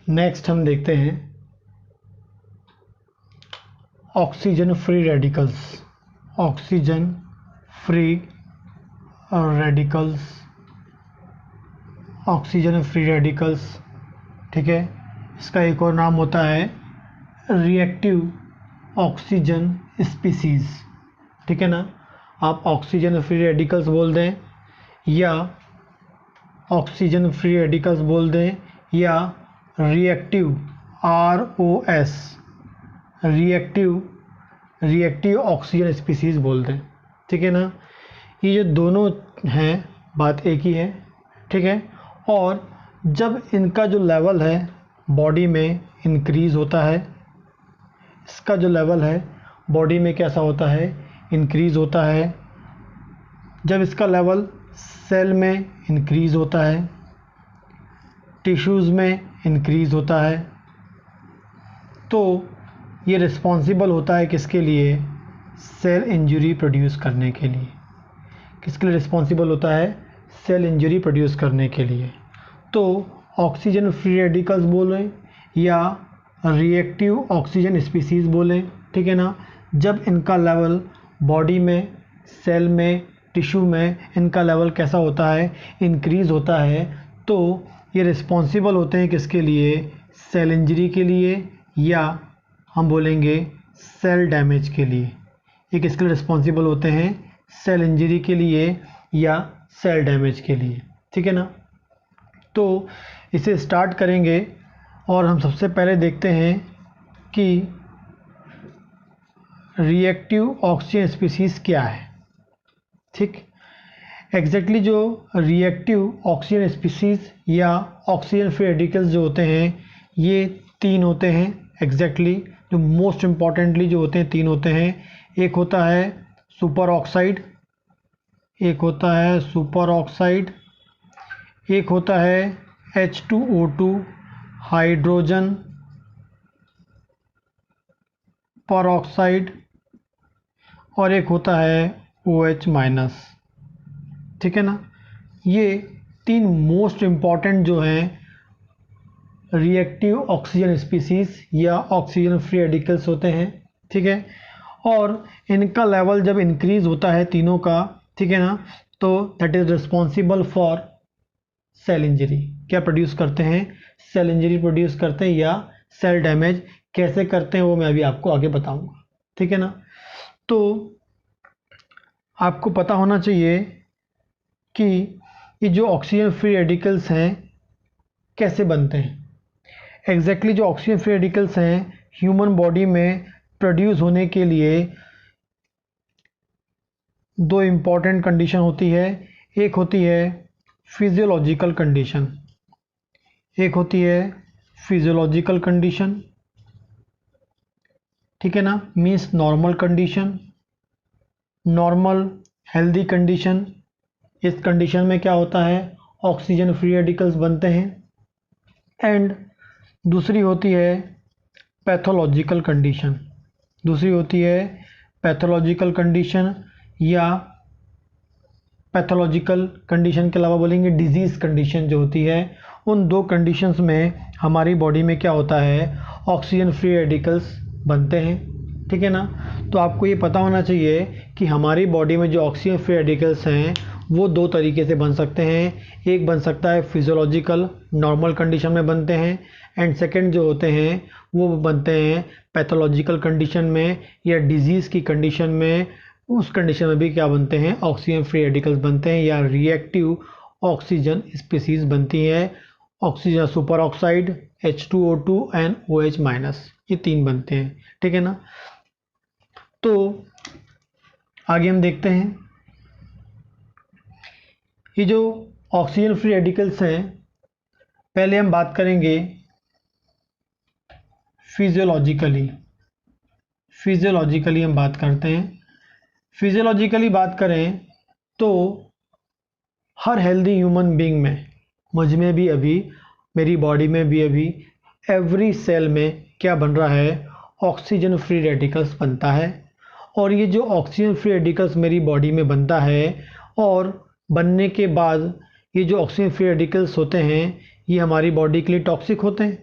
Next हम देखते हैं oxygen free radicals. Oxygen free radicals, oxygen free radicals, ठीक है। इसका एक और नाम होता है रिएक्टिव ऑक्सीजन स्पीसीज़, ठीक है ना। आप ऑक्सीजन फ्री रेडिकल्स बोल दें या ऑक्सीजन फ्री रेडिकल्स बोल दें या reactive ROS, reactive oxygen species बोल दें, ठीक है ना। ये जो दोनों हैं बात एक ही है, ठीक है। और जब इनका जो लेवल है बॉडी में इंक्रीज़ होता है, इसका जो लेवल है बॉडी में कैसा होता है, इंक्रीज़ होता है। जब इसका लेवल सेल में इंक्रीज़ होता है, टिश्यूज़ में इंक्रीज़ होता है, तो ये रिस्पॉन्सिबल होता है किसके लिए, सेल इंजरी प्रोड्यूस करने के लिए। किसके लिए रिस्पॉन्सिबल होता है, सेल इंजरी प्रोड्यूस करने के लिए। तो ऑक्सीजन फ्री रेडिकल्स बोलें या रिएक्टिव ऑक्सीजन स्पीसीज़ बोलें, ठीक है ना। जब इनका लेवल बॉडी में, सेल में, टिश्यू में इनका लेवल कैसा होता है, इंक्रीज़ होता है, तो ये रिस्पॉन्सिबल होते हैं किसके लिए, सेल इंजरी के लिए या हम बोलेंगे सेल डैमेज के लिए। ये किसके लिए रिस्पॉन्सिबल होते हैं, सेल इंजरी के लिए या सेल डैमेज के लिए, ठीक है ना। तो इसे स्टार्ट करेंगे और हम सबसे पहले देखते हैं कि रिएक्टिव ऑक्सीजन स्पीसीज़ क्या है, ठीक। एग्जैक्टली जो रिएक्टिव ऑक्सीजन स्पीसीज़ या ऑक्सीजन फ्री रेडिकल्स जो होते हैं ये 3 होते हैं। एग्जैक्टली जो मोस्ट इम्पॉर्टेंटली जो होते हैं 3 होते हैं। एक होता है सुपर ऑक्साइड, एक होता है सुपर ऑक्साइड, एक होता है H2O2 हाइड्रोजन पर ऑक्साइड और एक होता है OH-, ठीक है ना। ये 3 मोस्ट इम्पॉर्टेंट जो हैं रिएक्टिव ऑक्सीजन स्पीसीज़ या ऑक्सीजन फ्री रेडिकल्स होते हैं, ठीक है। और इनका लेवल जब इंक्रीज़ होता है तीनों का, ठीक है ना, तो that is responsible for cell injury. क्या प्रोड्यूस करते हैं, सेल इंजरी प्रोड्यूस करते हैं या सेल डैमेज। कैसे करते हैं वो मैं अभी आपको आगे बताऊंगा, ठीक है ना। तो आपको पता होना चाहिए कि ये जो ऑक्सीजन फ्री रेडिकल्स हैं कैसे बनते हैं। एग्जैक्टली जो ऑक्सीजन फ्री रेडिकल्स हैं ह्यूमन बॉडी में प्रोड्यूस होने के लिए 2 इम्पॉर्टेंट कंडीशन होती है। एक होती है फिजियोलॉजिकल कंडीशन, एक होती है फिजियोलॉजिकल कंडीशन, ठीक है ना, means normal condition, normal healthy condition. इस कंडीशन में क्या होता है, ऑक्सीजन फ्री रेडिकल्स बनते हैं। एंड दूसरी होती है पैथोलॉजिकल कंडीशन, दूसरी होती है पैथोलॉजिकल कंडीशन या पैथोलॉजिकल कंडीशन के अलावा बोलेंगे डिजीज़ कंडीशन जो होती है। उन 2 कंडीशंस में हमारी बॉडी में क्या होता है, ऑक्सीजन फ्री रेडिकल्स बनते हैं, ठीक है ना। तो आपको ये पता होना चाहिए कि हमारी बॉडी में जो ऑक्सीजन फ्री रेडिकल्स हैं वो 2 तरीके से बन सकते हैं। एक बन सकता है फिजियोलॉजिकल नॉर्मल कंडीशन में बनते हैं एंड सेकंड जो होते हैं वो बनते हैं पैथोलॉजिकल कंडीशन में या डिजीज़ की कंडीशन में। उस कंडीशन में भी क्या बनते हैं, ऑक्सीजन फ्री रेडिकल्स बनते हैं या रिएक्टिव ऑक्सीजन स्पीसीज़ बनती हैं। Oxygen super oxide, H2O2 and OH-, ये 3 बनते हैं, ठीक है ना। तो आगे हम देखते हैं ये जो ऑक्सीजन फ्री रेडिकल्स हैं, पहले हम बात करेंगे फिजियोलॉजिकली हम बात करते हैं। फिजियोलॉजिकली बात करें तो हर हेल्दी ह्यूमन बीइंग में, मुझ में भी अभी, मेरी बॉडी में भी अभी, एवरी सेल में क्या बन रहा है, ऑक्सीजन फ्री रेडिकल्स बनता है। और ये जो ऑक्सीजन फ्री रेडिकल्स मेरी बॉडी में बनता है और बनने के बाद ये जो ऑक्सीजन फ्री रेडिकल्स होते हैं ये हमारी बॉडी के लिए टॉक्सिक होते हैं,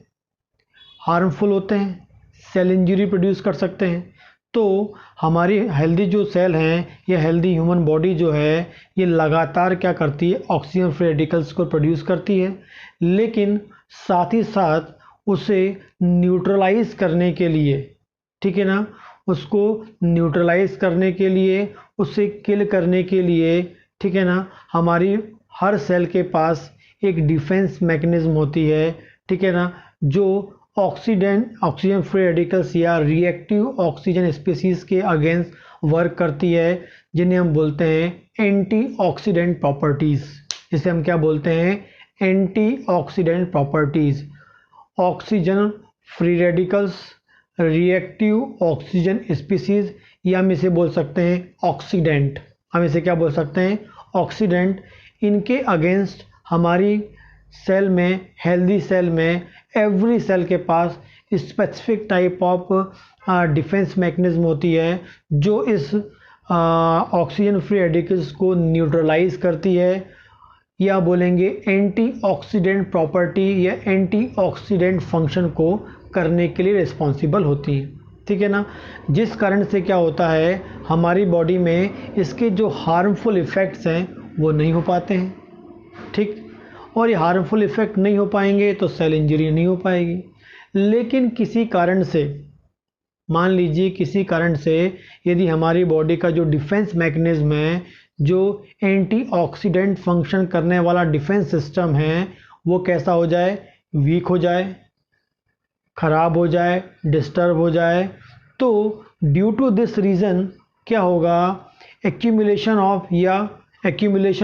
हार्मफुल होते हैं, सेल इंजरी प्रोड्यूस कर सकते हैं। तो हमारी हेल्दी जो सेल हैं या हेल्दी ह्यूमन बॉडी जो है ये लगातार क्या करती है, ऑक्सीजन फ्री रेडिकल्स को प्रोड्यूस करती है, लेकिन साथ ही साथ उसे न्यूट्रलाइज करने के लिए, ठीक है ना, उसको न्यूट्रलाइज करने के लिए, उसे किल करने के लिए, ठीक है ना, हमारी हर सेल के पास एक डिफेंस मैकेनिज्म होती है, ठीक है ना, जो ऑक्सीजन फ्री रेडिकल्स या रिएक्टिव ऑक्सीजन स्पीसीज के अगेंस्ट वर्क करती है, जिन्हें हम बोलते हैं एंटीऑक्सीडेंट प्रॉपर्टीज। इसे हम क्या बोलते हैं, antioxidant properties. Oxygen free radicals, reactive oxygen species, या हम इसे बोल सकते हैं ऑक्सीडेंट। हम इसे क्या बोल सकते हैं, ऑक्सीडेंट। इनके अगेंस्ट हमारी सेल में, हेल्दी सेल में, एवरी सेल के पास specific type of defence mechanism होती है जो इस ऑक्सीजन फ्री रेडिकल्स को न्यूट्रलाइज करती है, या बोलेंगे एंटीऑक्सीडेंट प्रॉपर्टी या एंटीऑक्सीडेंट फंक्शन को करने के लिए रिस्पॉन्सिबल होती है, ठीक है ना। जिस कारण से क्या होता है, हमारी बॉडी में इसके जो हार्मफुल इफ़ेक्ट्स हैं वो नहीं हो पाते हैं, ठीक। और ये हार्मफुल इफ़ेक्ट नहीं हो पाएंगे तो सेल इंजरी नहीं हो पाएगी। लेकिन किसी कारण से, मान लीजिए किसी कारण से यदि हमारी बॉडी का जो डिफेंस मैकेनिज्म है, जो एंटीऑक्सीडेंट फंक्शन करने वाला डिफेंस सिस्टम है, वो कैसा हो जाए, वीक हो जाए, खराब हो जाए, डिस्टर्ब हो जाए, तो ड्यू टू दिस रीज़न क्या होगा, एक्यूमुलेशन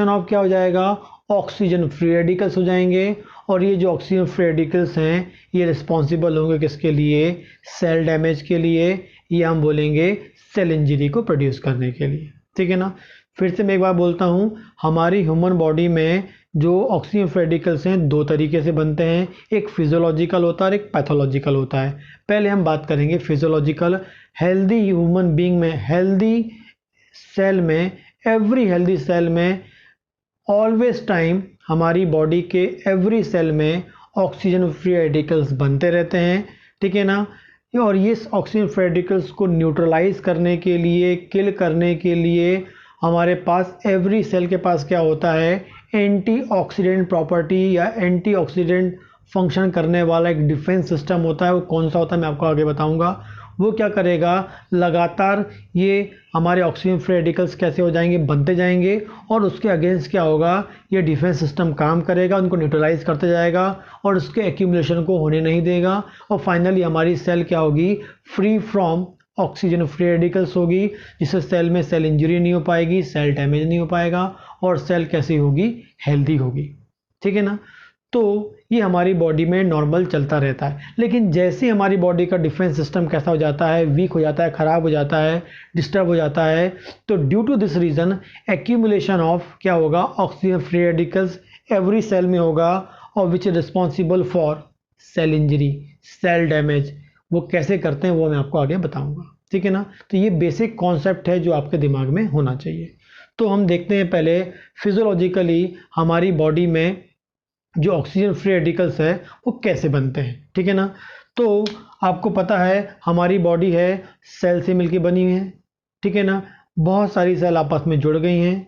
ऑफ क्या हो जाएगा, ऑक्सीजन फ्री रेडिकल्स हो जाएंगे। और ये जो ऑक्सीजन फ्री रेडिकल्स हैं ये रिस्पॉन्सिबल होंगे किसके लिए, सेल डैमेज के लिए, या हम बोलेंगे सेल इंजरी को प्रोड्यूस करने के लिए, ठीक है ना। फिर से मैं एक बार बोलता हूँ, हमारी ह्यूमन बॉडी में जो ऑक्सीजन फ्री रेडिकल्स हैं दो तरीके से बनते हैं, एक फिजियोलॉजिकल होता है और एक पैथोलॉजिकल होता है। पहले हम बात करेंगे फिजियोलॉजिकल। हेल्दी ह्यूमन बीइंग में, हेल्दी सेल में, एवरी हेल्दी सेल में ऑलवेज टाइम हमारी बॉडी के एवरी सेल में ऑक्सीजन फ्री रेडिकल्स बनते रहते हैं, ठीक है ना। और ये ऑक्सीजन फ्री रेडिकल्स को न्यूट्रलाइज करने के लिए, किल करने के लिए हमारे पास एवरी सेल के पास क्या होता है, एंटीऑक्सीडेंट प्रॉपर्टी या एंटीऑक्सीडेंट फंक्शन करने वाला एक डिफेंस सिस्टम होता है। वो कौन सा होता है मैं आपको आगे बताऊंगा। वो क्या करेगा, लगातार ये हमारे ऑक्सीजन फ्री रेडिकल्स कैसे हो जाएंगे, बनते जाएंगे, और उसके अगेंस्ट क्या होगा, ये डिफेंस सिस्टम काम करेगा, उनको न्यूट्रलाइज करते जाएगा और उसके एक्यूमुलेशन को होने नहीं देगा। और फाइनली हमारी सेल क्या होगी, free from oxygen free radicals होगी, जिससे सेल में सेल इंजरी नहीं हो पाएगी, सेल डैमेज नहीं हो पाएगा, और सेल कैसी होगी, हेल्दी होगी, ठीक है ना। तो ये हमारी बॉडी में नॉर्मल चलता रहता है। लेकिन जैसे हमारी बॉडी का डिफेंस सिस्टम कैसा हो जाता है, वीक हो जाता है, ख़राब हो जाता है, डिस्टर्ब हो जाता है, तो due to this reason accumulation of क्या होगा, oxygen free radicals every cell में होगा, और which is responsible for cell injury, cell damage. वो कैसे करते हैं वो मैं आपको आगे बताऊँगा, ठीक है ना। तो ये बेसिक कॉन्सेप्ट है जो आपके दिमाग में होना चाहिए। तो हम देखते हैं पहले फिजियोलॉजिकली हमारी बॉडी में जो ऑक्सीजन फ्री रेडिकल्स है वो कैसे बनते हैं, ठीक है ना। तो आपको पता है हमारी बॉडी है सेल से मिलकर बनी हुई है, ठीक है ना। बहुत सारी सेल आपस में जुड़ गई हैं,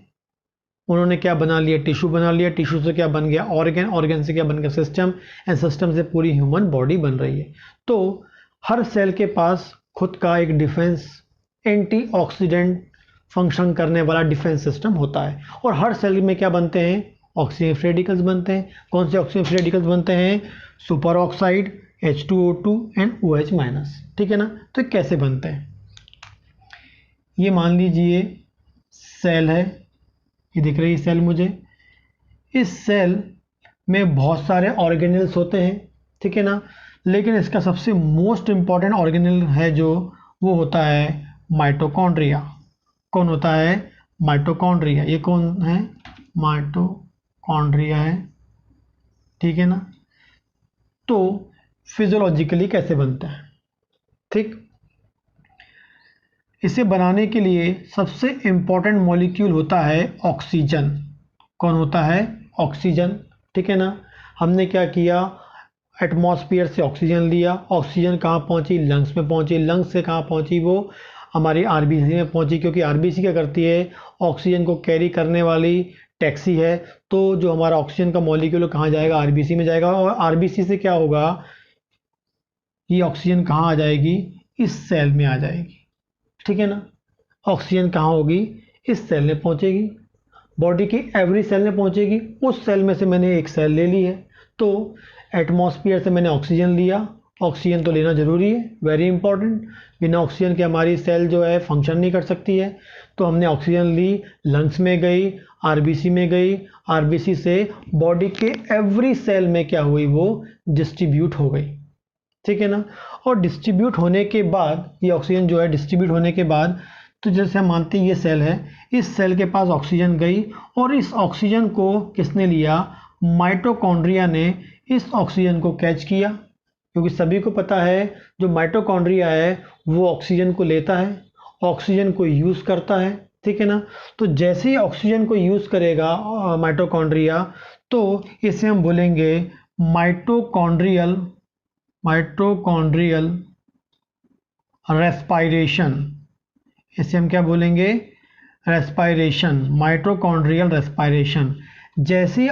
उन्होंने क्या बना लिया, टिश्यू बना लिया, टिश्यू से क्या बन गया, ऑर्गन, ऑर्गन से क्या बन गया सिस्टम, एंड सिस्टम से पूरी ह्यूमन बॉडी बन रही है। तो हर सेल के पास खुद का एक डिफेंस एंटीऑक्सीडेंट फंक्शन करने वाला डिफेंस सिस्टम होता है। और हर सेल में क्या बनते हैं, ऑक्सीजन फ्री रेडिकल्स बनते हैं। कौन से ऑक्सीजन फ्री रेडिकल्स बनते हैं, super oxide, H2O2 and OH-, ठीक है ना। तो कैसे बनते हैं, ये मान लीजिए सेल है, ये दिख रही है सेल मुझे। इस सेल में बहुत सारे ऑर्गेनेल्स होते हैं, ठीक है ना। लेकिन इसका सबसे मोस्ट इम्पॉर्टेंट ऑर्गेनेल है जो, वो होता है माइटोकॉन्ड्रिया। कौन होता है, माइटोकॉन्ड्रिया। ये कौन है, माइटोकॉन्ड्रिया है, ठीक है ना। तो फिजियोलॉजिकली कैसे बनता है, ठीक। इसे बनाने के लिए सबसे इम्पॉर्टेंट मॉलिक्यूल होता है ऑक्सीजन। कौन होता है, ऑक्सीजन, ठीक है ना। हमने क्या किया, एटमॉस्फेयर से ऑक्सीजन लिया, ऑक्सीजन कहाँ पहुँची, लंग्स में पहुँची, लंग्स से कहाँ पहुँची, वो हमारी आरबीसी में पहुँची, क्योंकि आरबीसी क्या करती है, ऑक्सीजन को कैरी करने वाली टैक्सी है। तो जो हमारा ऑक्सीजन का मॉलिक्यूल कहाँ जाएगा, आरबीसी में जाएगा, और आरबीसी से क्या होगा, ये ऑक्सीजन कहाँ आ जाएगी, इस सेल में आ जाएगी, ठीक है ना। ऑक्सीजन कहाँ होगी, इस सेल में पहुँचेगी, बॉडी की एवरी सेल में पहुँचेगी। उस सेल में से मैंने एक सेल ले ली है, तो एटमॉस्फेयर से मैंने ऑक्सीजन लिया, ऑक्सीजन तो लेना ज़रूरी है, वेरी इंपॉर्टेंट, बिना ऑक्सीजन के हमारी सेल जो है फंक्शन नहीं कर सकती है। तो हमने ऑक्सीजन ली, लंग्स में गई, आरबीसी में गई, आरबीसी से बॉडी के एवरी सेल में क्या हुई, वो डिस्ट्रीब्यूट हो गई, ठीक है ना। और डिस्ट्रीब्यूट होने के बाद, ये ऑक्सीजन जो है डिस्ट्रीब्यूट होने के बाद, तो जैसे हम मानते हैं ये सेल है, इस सेल के पास ऑक्सीजन गई, और इस ऑक्सीजन को किसने लिया, माइटोकॉन्ड्रिया ने इस ऑक्सीजन को कैच किया, क्योंकि सभी को पता है जो माइटोकॉन्ड्रिया है वो ऑक्सीजन को लेता है, ऑक्सीजन को यूज़ करता है, ठीक है ना। तो जैसे ही ऑक्सीजन को यूज़ करेगा माइटोकॉन्ड्रिया, तो इसे हम बोलेंगे माइटोकॉन्ड्रियल रेस्पायरेशन। इसे हम क्या बोलेंगे, रेस्पायरेशन, माइटोकॉन्ड्रियल रेस्पायरेशन। जैसे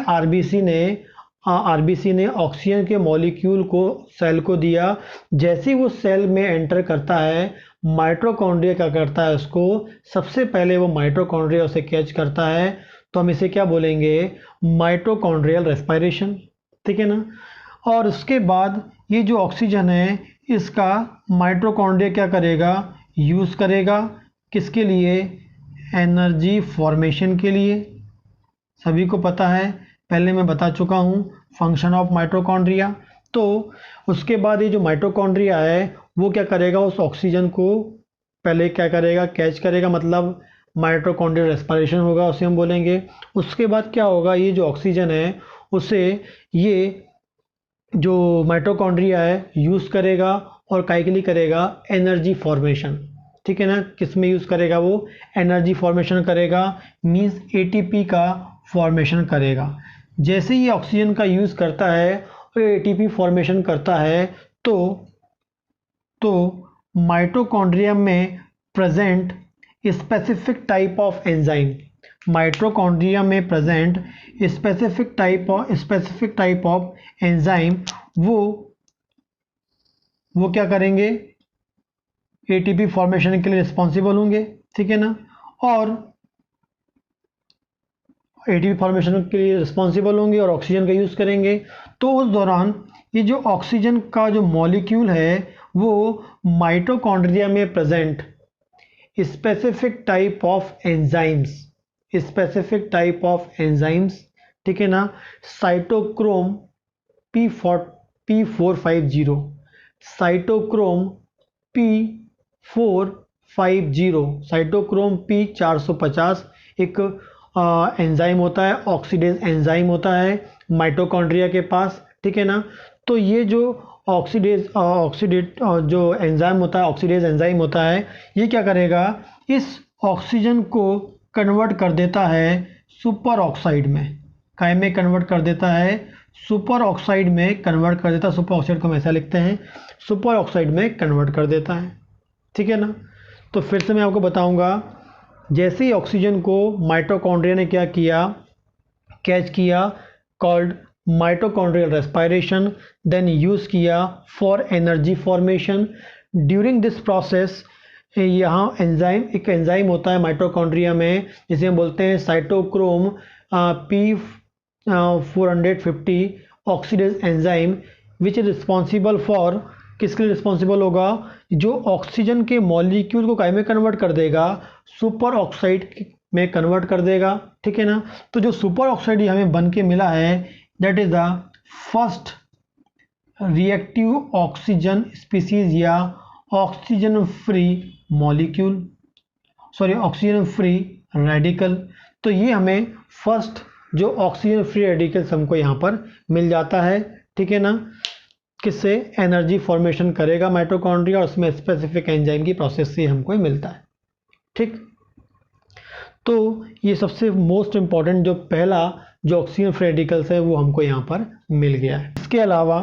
आरबीसी ने ऑक्सीजन के मॉलिक्यूल को सेल को दिया, जैसे ही वो सेल में एंटर करता है, माइटोकॉन्ड्रिया क्या करता है, उसको सबसे पहले वो माइटोकॉन्ड्रिया उसे कैच करता है, तो हम इसे क्या बोलेंगे, माइटोकॉन्ड्रियल रेस्पायरेशन, ठीक है ना। और उसके बाद ये जो ऑक्सीजन है, इसका माइटोकॉन्ड्रिया क्या करेगा, यूज़ करेगा, किसके लिए, एनर्जी फॉर्मेशन के लिए। सभी को पता है, पहले मैं बता चुका हूँ फंक्शन ऑफ माइटोकॉन्ड्रिया। तो उसके बाद ये जो माइटोकॉन्ड्रिया है वो क्या करेगा, उस ऑक्सीजन को पहले क्या करेगा, कैच करेगा, मतलब माइटोकॉन्ड्रियल रेस्पिरेशन होगा, उसे हम बोलेंगे। उसके बाद क्या होगा, ये जो ऑक्सीजन है उसे ये जो माइटोकॉन्ड्रिया है यूज़ करेगा, और काहे के लिए करेगा, एनर्जी फॉर्मेशन, ठीक है ना। किस में यूज़ करेगा, वो एनर्जी फॉर्मेशन करेगा, मीन्स एटीपी का फॉर्मेशन करेगा। जैसे ही ऑक्सीजन का यूज़ करता है और एटीपी फॉर्मेशन करता है, तो माइटोकॉन्ड्रिया में present specific type of enzyme, mitochondria में present specific type of enzyme, वो क्या करेंगे, एटीपी फॉर्मेशन के लिए रिस्पॉन्सिबल होंगे, ठीक है ना। और एटीपी फॉर्मेशन के लिए रिस्पॉन्सिबल होंगे और ऑक्सीजन का यूज़ करेंगे। तो उस दौरान ये जो ऑक्सीजन का जो मॉलिक्यूल है वो माइटोकॉन्ड्रिया में present specific type of enzymes, ठीक है ना, cytochrome P450, cytochrome P450, cytochrome P450 एक एंजाइम होता है, ऑक्सीडेज एंजाइम होता है माइटोकॉन्ड्रिया के पास, ठीक है ना। तो ये जो ऑक्सीडेज जो एंजाइम होता है, ऑक्सीडेज एंजाइम होता है, ये क्या करेगा, इस ऑक्सीजन को कन्वर्ट कर देता है सुपर ऑक्साइड में। काय में कन्वर्ट कर देता है, सुपर ऑक्साइड में कन्वर्ट कर देता है। सुपर ऑक्साइड को हम ऐसा लिखते हैं, सुपर ऑक्साइड में कन्वर्ट कर देता है, ठीक है ना। तो फिर से मैं आपको बताऊंगा, जैसे ही ऑक्सीजन को माइटोकॉन्ड्रिया ने क्या किया, कैच किया, called mitochondrial respiration, then use किया for energy formation. During this process यहाँ एक एंजाइम होता है माइटोकॉन्ड्रिया में, जिसे हम बोलते हैं cytochrome P450 oxidase enzyme, which is responsible for, किसके लिए रिस्पॉन्सिबल होगा, जो ऑक्सीजन के मॉलिक्यूल को काय में कन्वर्ट कर देगा, सुपर ऑक्साइड में कन्वर्ट कर देगा, ठीक है ना। तो जो सुपर ऑक्साइड हमें बन के मिला है, that is the first reactive oxygen species या oxygen free molecule, oxygen free radical. तो ये हमें फर्स्ट जो ऑक्सीजन फ्री रेडिकल्स हमको यहाँ पर मिल जाता है, ठीक है ना। किससे, एनर्जी फॉर्मेशन करेगा माइटोकॉन्ड्रिया, और उसमें स्पेसिफिक एंजाइम की प्रोसेस से हमको मिलता है, ठीक। तो ये सबसे मोस्ट इम्पॉर्टेंट जो पहला जो ऑक्सीजन फ्री रेडिकल्स है वो हमको यहाँ पर मिल गया है। इसके अलावा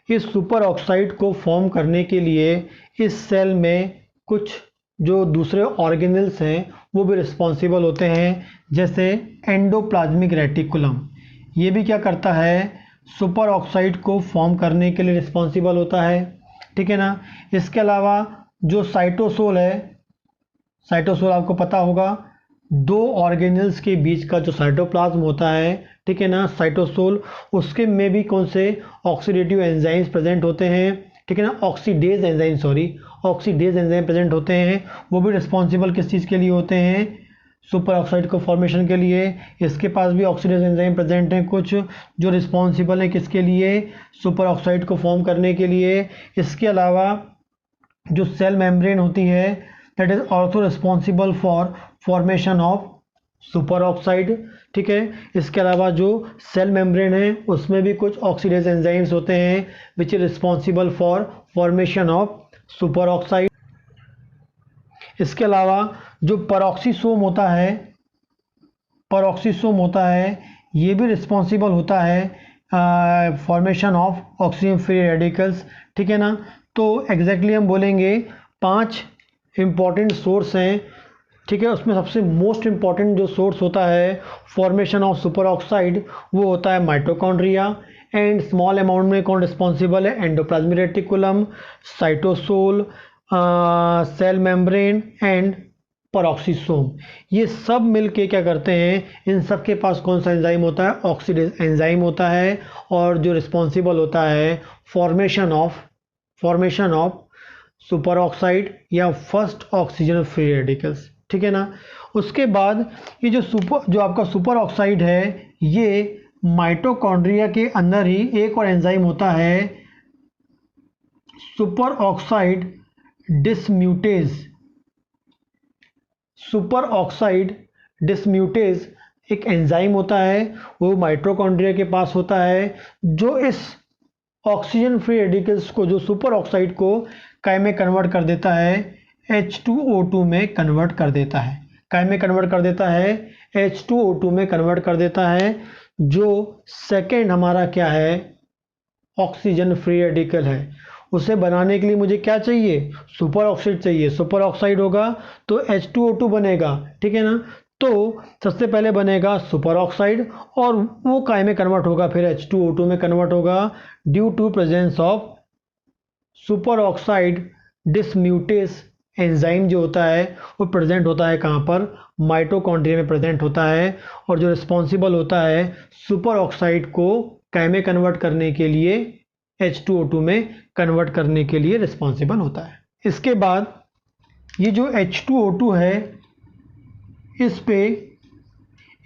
इस सुपर ऑक्साइड को फॉर्म करने के लिए इस सेल में कुछ जो दूसरे ऑर्गेनल्स हैं वो भी रिस्पॉन्सिबल होते हैं, जैसे एंडोप्लाज्मिक रेटिकुलम। ये भी क्या करता है, सुपर ऑक्साइड को फॉर्म करने के लिए रिस्पॉन्सिबल होता है, ठीक है ना। इसके अलावा जो साइटोसोल है, साइटोसोल आपको पता होगा, दो ऑर्गेनल्स के बीच का जो साइटोप्लाज्म होता है, ठीक है ना, साइटोसोल, उसके में भी कौन से ऑक्सीडेटिव एंजाइम्स प्रेजेंट होते हैं, ठीक है ना, ऑक्सीडेज एंजाइम प्रेजेंट होते हैं। वो भी रिस्पॉन्सिबल किस चीज़ के लिए होते हैं, सुपर ऑक्साइड को फॉर्मेशन के लिए। इसके पास भी ऑक्सीडेज एंजाइम प्रेजेंट हैं कुछ, जो रिस्पॉन्सिबल हैं किसके लिए, सुपर ऑक्साइड को फॉर्म करने के लिए। इसके अलावा जो सेल मेम्ब्रेन होती है, that is also responsible for formation of super oxide, ठीक है। इसके अलावा जो सेल मेम्ब्रेन है उसमें भी कुछ ऑक्सीडेज एंजाइम्स होते हैं विच is responsible for formation of super oxide. इसके अलावा जो पेरोक्सीसोम होता है ये भी रिस्पॉन्सिबल होता है formation of oxygen free radicals, ठीक है ना। तो एग्जैक्टली हम बोलेंगे 5 इम्पॉर्टेंट सोर्स हैं, ठीक है। उसमें सबसे मोस्ट इम्पॉर्टेंट जो सोर्स होता है फॉर्मेशन ऑफ सुपर ऑक्साइड वो होता है माइटोकॉन्ड्रिया, एंड स्मॉल अमाउंट में कौन रिस्पॉन्सिबल है, endoplasmic reticulum, cytosol, cell membrane and peroxisome. ये सब मिलके क्या करते हैं, इन सब के पास कौन सा एंजाइम होता है, ऑक्सीडेज एंजाइम होता है, और जो रिस्पॉन्सिबल होता है फॉर्मेशन ऑफ सुपर ऑक्साइड या फर्स्ट ऑक्सीजन फ्री रेडिकल्स, ठीक है ना। उसके बाद ये जो आपका सुपर ऑक्साइड है, ये माइटोकॉन्ड्रिया के अंदर ही एक और एंजाइम होता है, सुपर ऑक्साइड डिसम्यूटेज एक एंजाइम होता है, वो माइटोकॉन्ड्रिया के पास होता है, जो इस ऑक्सीजन फ्री रेडिकल्स को, जो सुपर ऑक्साइड को काय में कन्वर्ट कर देता है, H2O2 में कन्वर्ट कर देता है। काय में कन्वर्ट कर देता है, H2O2 में कन्वर्ट कर देता है। जो सेकेंड हमारा क्या है, ऑक्सीजन फ्री रेडिकल है, उसे बनाने के लिए मुझे क्या चाहिए, सुपर ऑक्साइड चाहिए। सुपर ऑक्साइड होगा तो H2O2 बनेगा, ठीक है ना। तो सबसे पहले बनेगा सुपर ऑक्साइड और वो काय में कन्वर्ट होगा, फिर H2O2 में कन्वर्ट होगा, due to presence of super oxide dismutase enzyme जो होता है वो प्रेजेंट होता है कहाँ पर, माइटोकॉन्ड्रिया में प्रेजेंट होता है, और जो रिस्पॉन्सिबल होता है सुपर ऑक्साइड को काय में कन्वर्ट करने के लिए, H2O2 में कन्वर्ट करने के लिए रिस्पॉन्सिबल होता है। इसके बाद ये जो H2O2 है, इस पे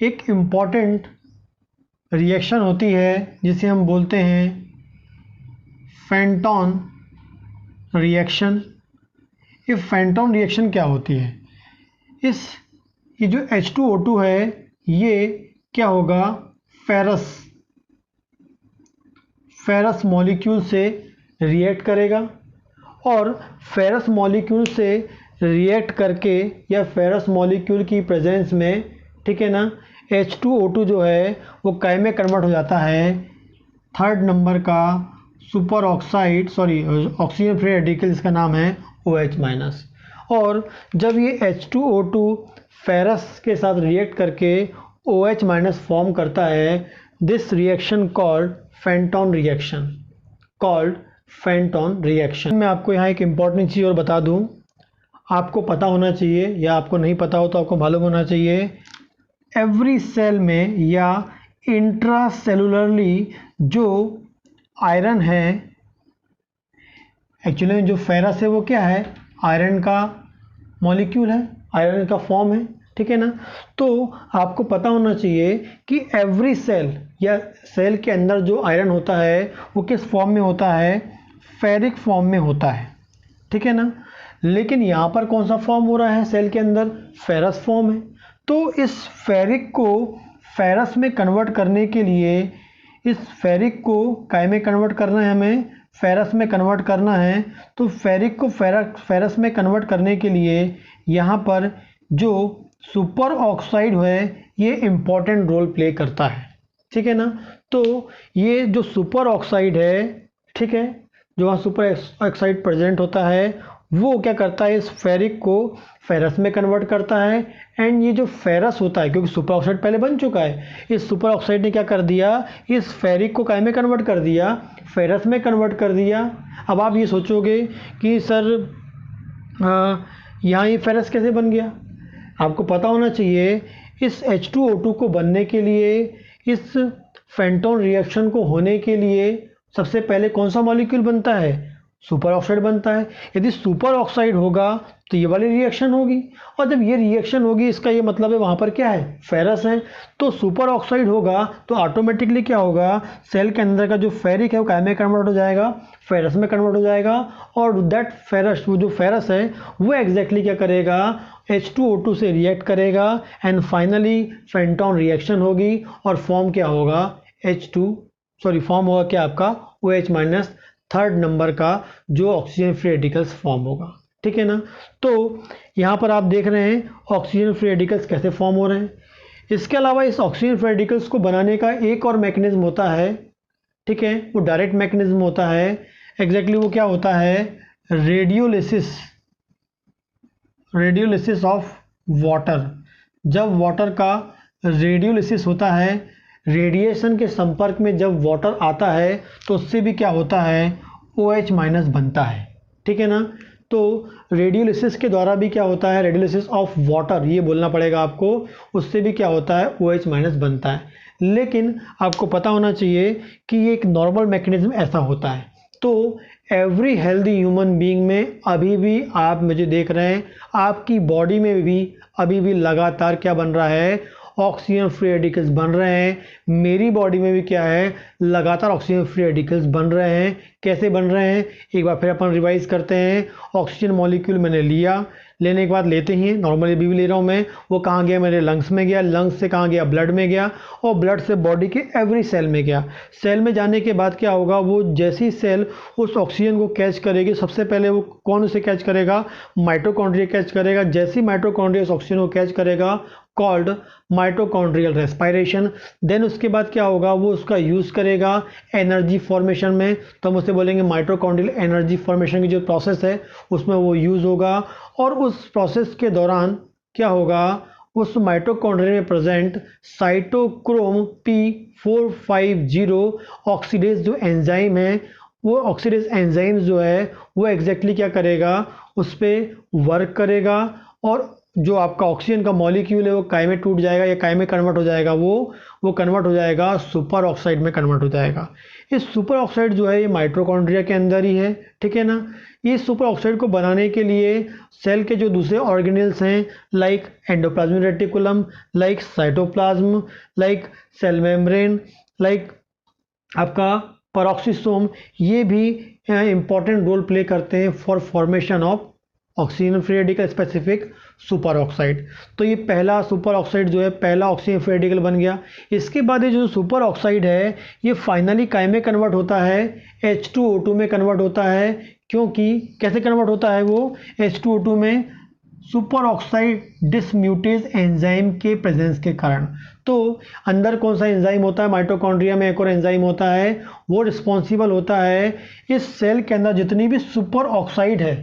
एक इम्पॉर्टेंट रिएक्शन होती है जिसे हम बोलते हैं फेंटन रिएक्शन। ये फेंटन रिएक्शन क्या होती है, ये जो H2O2 है ये क्या होगा, फेरस मॉलिक्यूल से रिएक्ट करेगा, और फेरस मॉलिक्यूल से रिएक्ट करके या फेरस मॉलिक्यूल की प्रेजेंस में, ठीक है ना, H2O2 जो है वो काय में कन्वर्ट हो जाता है, 3rd नंबर का super oxide oxygen free radical, इसका नाम है OH-। और जब ये H2O2 फेरस के साथ रिएक्ट करके OH- फॉर्म करता है, this reaction called Fenton reaction. मैं आपको यहाँ एक इम्पॉर्टेंट चीज़ और बता दूँ, आपको पता होना चाहिए या आपको नहीं पता हो तो आपको मालूम होना चाहिए, एवरी सेल में या इंट्रासेलुलरली जो आयरन है, एक्चुअली जो फेरस है वो क्या है, आयरन का मॉलिक्यूल है, आयरन का फॉर्म है, ठीक है ना। तो आपको पता होना चाहिए कि एवरी सेल या सेल के अंदर जो आयरन होता है वो किस फॉर्म में होता है, फेरिक फॉर्म में होता है, ठीक है ना। लेकिन यहाँ पर कौन सा फॉर्म हो रहा है सेल के अंदर, फेरस फॉर्म है। तो इस फेरिक को फेरस में कन्वर्ट करने के लिए, इस फेरिक को काय में कन्वर्ट करना है, हमें फेरस में कन्वर्ट करना है। तो फेरिक को फेरस में कन्वर्ट करने के लिए यहाँ पर जो सुपर ऑक्साइड है ये इम्पॉर्टेंट रोल प्ले करता है, ठीक है ना। तो ये जो सुपर ऑक्साइड है, ठीक है। जो वहाँ सुपर ऑक्साइड प्रेजेंट होता है वो क्या करता है, इस फेरिक को फेरस में कन्वर्ट करता है। एंड ये जो फेरस होता है, क्योंकि सुपर ऑक्साइड पहले बन चुका है, इस सुपर ऑक्साइड ने क्या कर दिया, इस फेरिक को काय में कन्वर्ट कर दिया, फेरस में कन्वर्ट कर दिया। अब आप ये सोचोगे कि सर यहाँ ये फेरस कैसे बन गया। आपको पता होना चाहिए इस H2O2 को बनने के लिए, इस फेंटोन रिएक्शन को होने के लिए सबसे पहले कौन सा मॉलिक्यूल बनता है, सुपर ऑक्साइड बनता है। यदि सुपर ऑक्साइड होगा तो ये वाली रिएक्शन होगी, और जब ये रिएक्शन होगी इसका ये मतलब है वहाँ पर क्या है, फेरस है। तो सुपर ऑक्साइड होगा तो ऑटोमेटिकली क्या होगा, सेल के अंदर का जो फेरिक है वो काय में कन्वर्ट हो जाएगा, फेरस में कन्वर्ट हो जाएगा। और दैट फेरस, वो जो फेरस है वो एग्जैक्टली क्या करेगा, H2O2 से रिएक्ट करेगा एंड फाइनली फेंटोन रिएक्शन होगी और फॉर्म क्या होगा, फॉर्म होगा क्या आपका OH माइनस थर्ड नंबर का जो ऑक्सीजन फ्री रेडिकल्स फॉर्म होगा। ठीक है ना। तो यहाँ पर आप देख रहे हैं ऑक्सीजन फ्री रेडिकल्स कैसे फॉर्म हो रहे हैं। इसके अलावा इस ऑक्सीजन फ्री रेडिकल्स को बनाने का एक और मैकेनिज्म होता है, ठीक है, वो डायरेक्ट मैकेनिज्म होता है। एग्जैक्टली वो क्या होता है, रेडियोलिसिस ऑफ वाटर। जब वाटर का रेडियोलिसिस होता है, रेडिएशन के संपर्क में जब वाटर आता है तो उससे भी क्या होता है, OH माइनस बनता है। ठीक है ना। तो रेडियोलिसिस के द्वारा भी क्या होता है, रेडियोलिसिस ऑफ वाटर ये बोलना पड़ेगा आपको, उससे भी क्या होता है, OH माइनस बनता है। लेकिन आपको पता होना चाहिए कि ये एक नॉर्मल मैकेनिज्म ऐसा होता है। तो एवरी हेल्दी ह्यूमन बीइंग में अभी भी आप मुझे देख रहे हैं, आपकी बॉडी में भी अभी भी लगातार क्या बन रहा है, ऑक्सीजन फ्री रेडिकल्स बन रहे हैं। मेरी बॉडी में भी क्या है, लगातार ऑक्सीजन फ्री रेडिकल्स बन रहे हैं। कैसे बन रहे हैं, एक बार फिर अपन रिवाइज करते हैं। ऑक्सीजन मॉलिक्यूल मैंने लिया, लेने के बाद लेते ही नॉर्मली भी ले रहा हूँ मैं, वो कहाँ गया, मेरे लंग्स में गया, लंग्स से कहाँ गया, ब्लड में गया, और ब्लड से बॉडी के एवरी सेल में गया। सेल में जाने के बाद क्या होगा, वो जैसी सेल उस ऑक्सीजन को कैच करेगी, सबसे पहले वो कौन उसे कैच करेगा, माइटोकॉन्ड्रिया कैच करेगा। जैसी माइटोकॉन्ड्रिया उस ऑक्सीजन को कैच करेगा, कॉल्ड माइटोकॉन्ड्रियल रेस्पिरेशन। देन उसके बाद क्या होगा, वो उसका यूज़ करेगा एनर्जी फॉर्मेशन में, तो हम उसे बोलेंगे माइटोकॉन्ड्रियल एनर्जी फॉर्मेशन की जो प्रोसेस है उसमें वो यूज़ होगा। और उस प्रोसेस के दौरान क्या होगा, उस माइटोकॉन्ड्रिया में प्रेजेंट साइटोक्रोम P450 ऑक्सीडेज जो एंजाइम है, वो ऑक्सीडेज एंजाइम जो है वो एग्जैक्टली क्या करेगा, उस पर वर्क करेगा, और जो आपका ऑक्सीजन का मॉलिक्यूल है वो काय में टूट जाएगा या काय में कन्वर्ट हो जाएगा, वो कन्वर्ट हो जाएगा सुपर ऑक्साइड में कन्वर्ट हो जाएगा। इस सुपर ऑक्साइड जो है ये माइटोकॉन्ड्रिया के अंदर ही है। ठीक है ना। इस सुपर ऑक्साइड को बनाने के लिए सेल के जो दूसरे ऑर्गेनेल्स हैं, like endoplasmic reticulum, like cytoplasm, like cell membrane, like आपका पेरोक्सिसोम, ये भी इंपॉर्टेंट रोल प्ले करते हैं for formation of oxygen free radical specific super oxide. तो ये पहला सुपर ऑक्साइड जो है, पहला ऑक्सीजन फ्री रेडिकल बन गया। इसके बाद ये जो सुपर ऑक्साइड है ये फाइनली काय में कन्वर्ट होता है, H2O2 में कन्वर्ट होता है। क्योंकि कैसे कन्वर्ट होता है वो, H2O2 में सुपर ऑक्साइड डिसम्यूटेज एंजाइम के प्रेजेंस के कारण। तो अंदर कौन सा एंजाइम होता है, माइटोकॉन्ड्रिया में एक और एंजाइम होता है, वो रिस्पॉन्सिबल होता है इस सेल के अंदर जितनी भी सुपर ऑक्साइड है,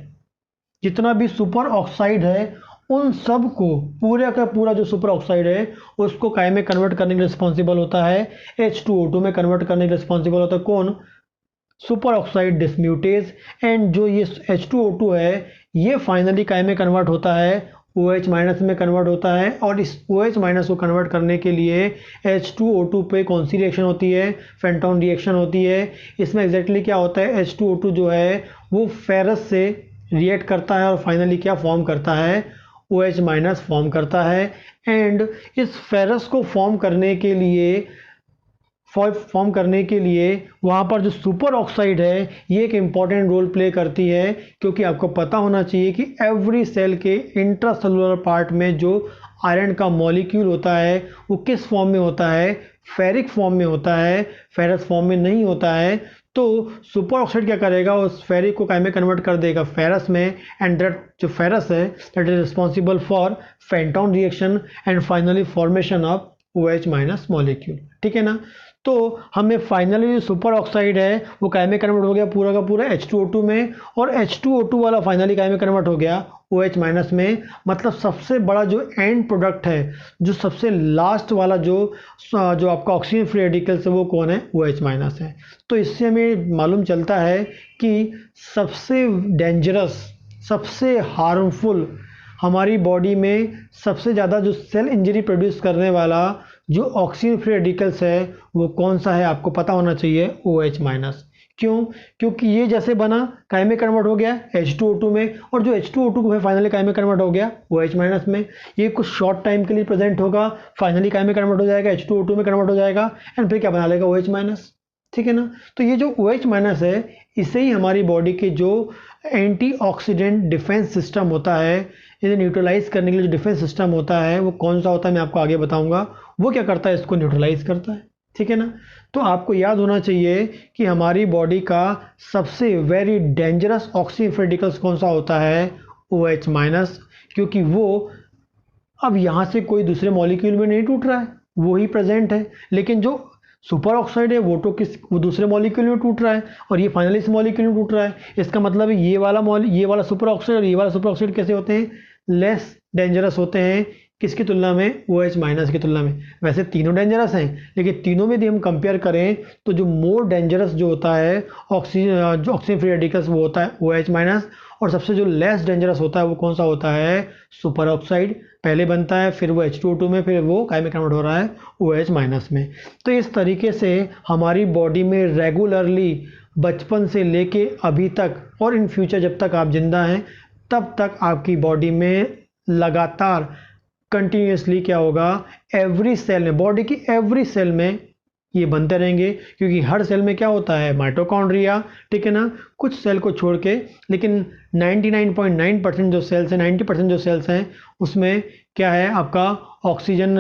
जितना भी सुपर ऑक्साइड है उन सब को, पूरे का पूरा जो सुपर ऑक्साइड है उसको काय में कन्वर्ट करने के रिस्पॉन्सिबल होता है, H2O2 में कन्वर्ट करने के रिस्पॉन्सिबल होता है कौन, सुपर ऑक्साइड डिसम्यूटेज। एंड जो ये H2O2 है ये फाइनली काय में कन्वर्ट होता है, OH माइनस में कन्वर्ट होता है। और इस OH माइनस को कन्वर्ट करने के लिए H2O2 पे कौन सी रिएक्शन होती है, फेंटोन रिएक्शन होती है। इसमें एग्जैक्टली क्या होता है, H2O2 जो है वो फेरस से रिएक्ट करता है और फाइनली क्या फॉर्म करता है, OH माइनस फॉर्म करता है। एंड इस फेरस को फॉर्म करने के लिए वहाँ पर जो सुपर ऑक्साइड है ये एक इम्पॉर्टेंट रोल प्ले करती है। क्योंकि आपको पता होना चाहिए कि एवरी सेल के इंट्रासेलुलर पार्ट में जो आयरन का मॉलिक्यूल होता है वो किस फॉर्म में होता है, फेरिक फॉर्म में होता है, फेरस फॉर्म में नहीं होता है। तो सुपर ऑक्साइड क्या करेगा, उस फेरिक को काय में कन्वर्ट कर देगा, फेरस में। एंड दैट जो फेरस है that is responsible for Fenton reaction and finally formation of OH minus molecule. ठीक है ना। तो हमें फाइनली जो सुपर ऑक्साइड है वो काय में कन्वर्ट हो गया पूरा का पूरा H2O2 में, और H2O2 वाला फाइनली काय में कन्वर्ट हो गया OH माइनस में। मतलब सबसे बड़ा जो एंड प्रोडक्ट है, जो सबसे लास्ट वाला जो आपका ऑक्सीजन फ्री रेडिकल्स है वो कौन है? OH माइनस है। तो इससे हमें मालूम चलता है कि सबसे डेंजरस, सबसे हार्मफुल, हमारी बॉडी में सबसे ज़्यादा जो सेल इंजरी प्रोड्यूस करने वाला जो ऑक्सीजन फ्री रेडिकल्स है वो कौन सा है? आपको पता होना चाहिए, OH माइनस। क्यों? क्योंकि ये जैसे बना काय में कन्वर्ट हो गया H2O2 में, और जो H2O2 को है फाइनली काय में कन्वर्ट हो गया OH माइनस में। ये कुछ शॉर्ट टाइम के लिए प्रेजेंट होगा, फाइनली काय में कन्वर्ट हो जाएगा, H2O2 में कन्वर्ट हो जाएगा, एंड फिर क्या बना लेगा? OH minus. ठीक है ना? तो ये जो OH माइनस है, इसे ही हमारी बॉडी के जो एंटीऑक्सीडेंट डिफेंस सिस्टम होता है, इसे न्यूट्रलाइज करने के लिए जो डिफेंस सिस्टम होता है वो कौन सा होता है मैं आपको आगे बताऊंगा। वो क्या करता है? इसको न्यूट्रलाइज करता है। ठीक है ना? तो आपको याद होना चाहिए कि हमारी बॉडी का सबसे very dangerous oxygen free radicals कौन सा होता है? OH minus. क्योंकि वो अब यहाँ से कोई दूसरे मॉलिक्यूल में नहीं टूट रहा है, वो ही प्रेजेंट है। लेकिन जो सुपर ऑक्साइड है वो दूसरे मॉलिक्यूल में टूट रहा है, और ये फाइनली इस मॉलिक्यूल में टूट रहा है। इसका मतलब है ये वाला सुपर ऑक्साइड और ये वाला सुपर ऑक्साइड कैसे होते हैं? लेस डेंजरस होते हैं। किसकी तुलना में? OH माइनस की तुलना में। वैसे तीनों डेंजरस हैं, लेकिन तीनों में यदि हम कंपेयर करें तो जो मोर डेंजरस जो होता है ऑक्सीजन फ्री रेडिकल्स वो होता है OH माइनस, और सबसे जो लेस डेंजरस होता है वो कौन सा होता है? Super oxide. पहले बनता है, फिर वो H2O2 में, फिर वो काय में कन्वर्ट हो रहा है? OH माइनस में। तो इस तरीके से हमारी बॉडी में रेगुलरली बचपन से लेके अभी तक और इन फ्यूचर जब तक आप जिंदा हैं तब तक आपकी बॉडी में लगातार कंटिन्यूसली क्या होगा? एवरी सेल में, बॉडी की एवरी सेल में ये बनते रहेंगे। क्योंकि हर सेल में क्या होता है? माइटोकॉन्ड्रिया। ठीक है ना? कुछ सेल को छोड़ के, लेकिन 99.9% जो सेल्स हैं, 90% जो सेल्स हैं उसमें क्या है? आपका ऑक्सीजन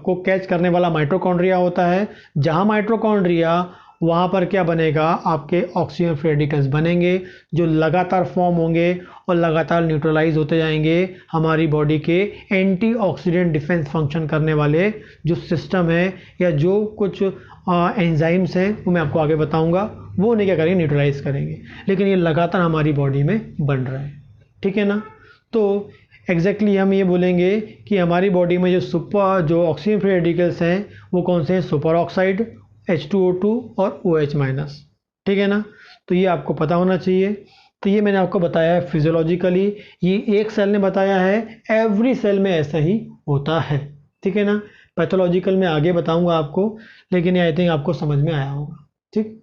को कैच करने वाला माइटोकॉन्ड्रिया होता है। जहाँ माइटोकॉन्ड्रिया, वहाँ पर क्या बनेगा? आपके ऑक्सीजन फ्री रेडिकल्स बनेंगे जो लगातार फॉर्म होंगे और लगातार न्यूट्रलाइज होते जाएंगे हमारी बॉडी के एंटीऑक्सीडेंट डिफेंस फंक्शन करने वाले जो सिस्टम है या जो कुछ एंजाइम्स हैं वो मैं आपको आगे बताऊंगा, वो उन्हें क्या करेंगे? न्यूट्रलाइज करेंगे। लेकिन ये लगातार हमारी बॉडी में बन रहा है। ठीक है ना? तो एग्जैक्टली हम ये बोलेंगे कि हमारी बॉडी में जो ऑक्सीजन फ्री रेडिकल्स हैं वो कौन से हैं? सुपर ऑक्साइड, H2O2 और OH माइनस। ठीक है ना? तो ये आपको पता होना चाहिए। तो ये मैंने आपको बताया है फिजियोलॉजिकली, ये एक सेल ने बताया है, एवरी सेल में ऐसा ही होता है। ठीक है ना? पैथोलॉजिकल में आगे बताऊंगा आपको, लेकिन ये आई थिंक आपको समझ में आया होगा। ठीक।